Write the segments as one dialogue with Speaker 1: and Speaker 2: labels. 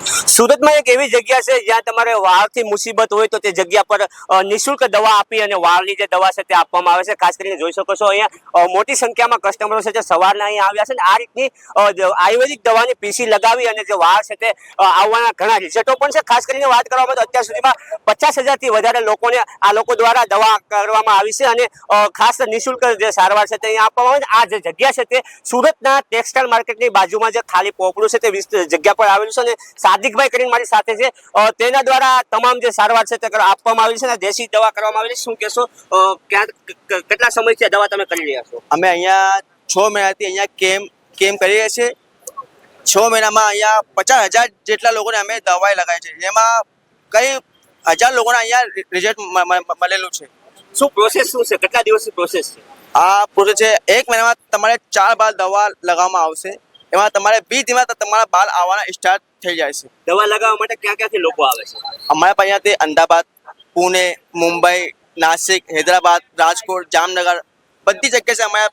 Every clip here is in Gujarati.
Speaker 1: સુરતમાં એક એવી જગ્યા છે જ્યાં તમારે વાળથી મુસીબત હોય તો તે જગ્યા પર નિઃશુલ્ક દવા આપી અને વાળની જે દવા છે તે આપવામાં આવે છે। ખાસ કરીને જોઈ શકો છો અહીંયા મોટી સંખ્યામાં કસ્ટમરો છે જે સવારના અહીંયા આવ્યા છે ને આ રીતની આયુર્વેદિક દવાની પીસી લગાવી અને જે વાળ છે તે આવવાના ઘણા રિઝલ્ટો પણ છે। ખાસ કરીને વાત કરવામાં તો અત્યાર સુધીમાં 50,000થી વધારે લોકોને આ લોકો દ્વારા દવા કરવામાં આવી છે અને ખાસ નિઃશુલ્ક જે સારવાર છે તે અહીંયા આપવામાં આવે છે। આ જે જગ્યા છે તે સુરતના ટેક્સટાઇલ માર્કેટની બાજુમાં જે ખાલી પોપડું છે તે જગ્યા પર આવેલું છે અને સાદિકભાઈ કરીને મારી સાથે છે તેના દ્વારા તમામ જે સારવાર છે તે આપવામાં આવી છે અને દેશી દવા કરવામાં આવી છે। શું કહેશો કેટલા સમયથી આ દવા તમે કરી રહ્યા છો?
Speaker 2: અમે અહીંયા 6 મહિનાથી અહીંયા કેમ કરી રહ્યા છીએ। 6 મહિનામાં અહીંયા 50,000 જેટલા લોકોને અમે દવાઈ લગાવી છે, જેમાં કઈ 1000 લોકોને અહીંયા રિઝલ્ટ મળેલું છે।
Speaker 1: શું પ્રોસેસ શું છે? કેટલા દિવસની પ્રોસેસ છે?
Speaker 2: આ પ્રોસેસ છે 1 મહિનામાં તમારે 4 બાર દવા લગાવવામાં આવશે, એમાં તમારે 20 દિવસમાં તમારા બાલ આવવાના સ્ટાર્ટ થઈ જાય છે।
Speaker 1: દવા લગાવવા માટે ક્યાં ક્યાંથી લોકો આવે છે?
Speaker 2: અમારા પાસે અહીંયાથી અમદાવાદ, પુણે, મુંબઈ, નાસિક, હૈદરાબાદ, રાજકોટ, જામનગર બધી જગ્યાએ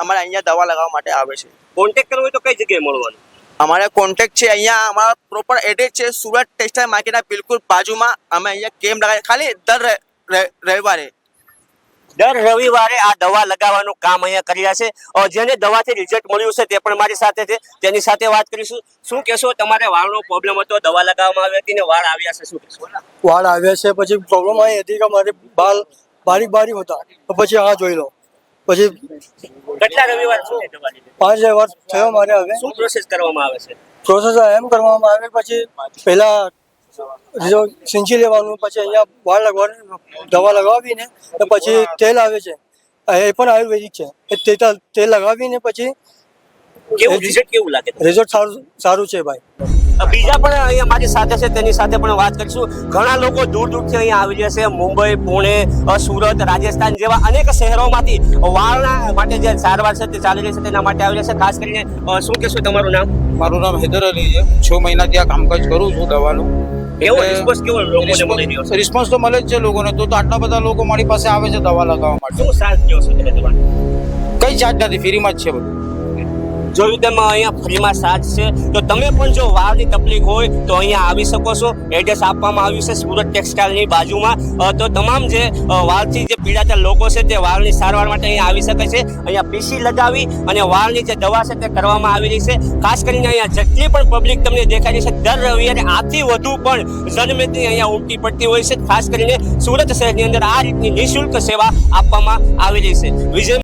Speaker 2: અમારે અહીંયા દવા લગાવવા માટે આવે છે।
Speaker 1: કોન્ટેક્ટ કરવો હોય તો કઈ જગ્યાએ મળવાનું?
Speaker 2: અમારે કોન્ટેક્ટ છે અહીંયા, અમારા પ્રોપર એડ્રેસ છે સુરત ટેક્સટાઇલ માર્કેટના બિલકુલ બાજુમાં। અમે અહીંયા કેમ્પ લગાવીએ ખાલી દર રવિવારે
Speaker 1: આ દવા લગાવવાનું કામ અહીંયા કરી રહ્યા છે। જેને દવાથી રિઝલ્ટ મળ્યું છે તે પણ મારી સાથે છે, તેની સાથે વાત કરીશું। શું કહેશો, તમારે વાળનો પ્રોબ્લેમ હતો, દવા લગાવવામાં આવી હતી ને વાળ આવ્યા છે, શું કહેશો?
Speaker 3: વાળ આવ્યા છે, પછી પ્રોબ્લેમ આવી હતી કે મારે બાલ બારીક હતા, તો પછી આ જોઈ લો, પછી
Speaker 1: કેટલા રવિવાર સુધી દવા લીધી?
Speaker 3: 5 રવિવાર થયો મારે। હવે
Speaker 1: શું પ્રોસેસ કરવામાં આવે છે?
Speaker 3: પ્રોસેસ એમ કરવામાં આવે, પછી પહેલા સિંચી લેવાનું, પછી અહીંયા વાળ લગાવવાનું, દવા લગાવીને પછી તેલ આવે છે, એ પણ આયુર્વેદિક છે, એ તેલ લગાવીને પછી
Speaker 1: કેવું લાગે?
Speaker 3: રિઝલ્ટ સારું છે ભાઈ।
Speaker 1: બીજા પણ અહીંયા મારી સાથે છે, તેની સાથે પણ વાત કરીશું। ઘણા લોકો દૂર દૂરથી અહીંયા આવી રહ્યા છે, મુંબઈ, પુણે, સુરત, રાજસ્થાન જેવા અનેક શહેરોમાંથી વાળના માટે જે સારવાર છે તે ચાલી રહી છે તેના માટે આવી રહ્યા છે। ખાસ કરીને શું કહેશો, તમારું નામ?
Speaker 4: મારું નામ હૈદર અલી છે। 6 મહિનાથી આ કામકાજ કરું છું દવાનું। રિસ્પોન્સ તો મળે જ છે લોકોને, તો આટલા બધા લોકો મારી પાસે આવે છે દવા લગાવવા માટે।
Speaker 1: શું ચાર્જ કયો છો તમે દવા?
Speaker 4: કઈ ચાર્જ નથી, ફ્રીમાં જ છે બધું।
Speaker 1: જોયું તેમાં અહીંયા ફ્રીમાં ચાર્જ છે, તો તમે પણ જો વાળની તકલીફ હોય તો અહીંયા આવી શકો છો। એડ્રેસ આપવામાં આવ્યું છે સુરત ટેક્સટાઇલની બાજુમાં। તો તમામ જે વાળથી જે પીડાતા લોકો છે તે વાળની સારવાર માટે અહીંયા આવી શકે છે। અહીંયા પીસી લગાવી અને વાળની જે દવા છે તે કરવામાં આવી રહી છે। ખાસ કરીને અહીંયા જેટલી પણ પબ્લિક તમને દેખાય છે દર રવિવારે આથી વધુ પણ જનમેદની અહીંયા ઉમટી પડતી હોય છે। ખાસ કરીને સુરત શહેરની અંદર આ રીતની નિઃશુલ્ક સેવા આપવામાં આવી રહી છે। વિજય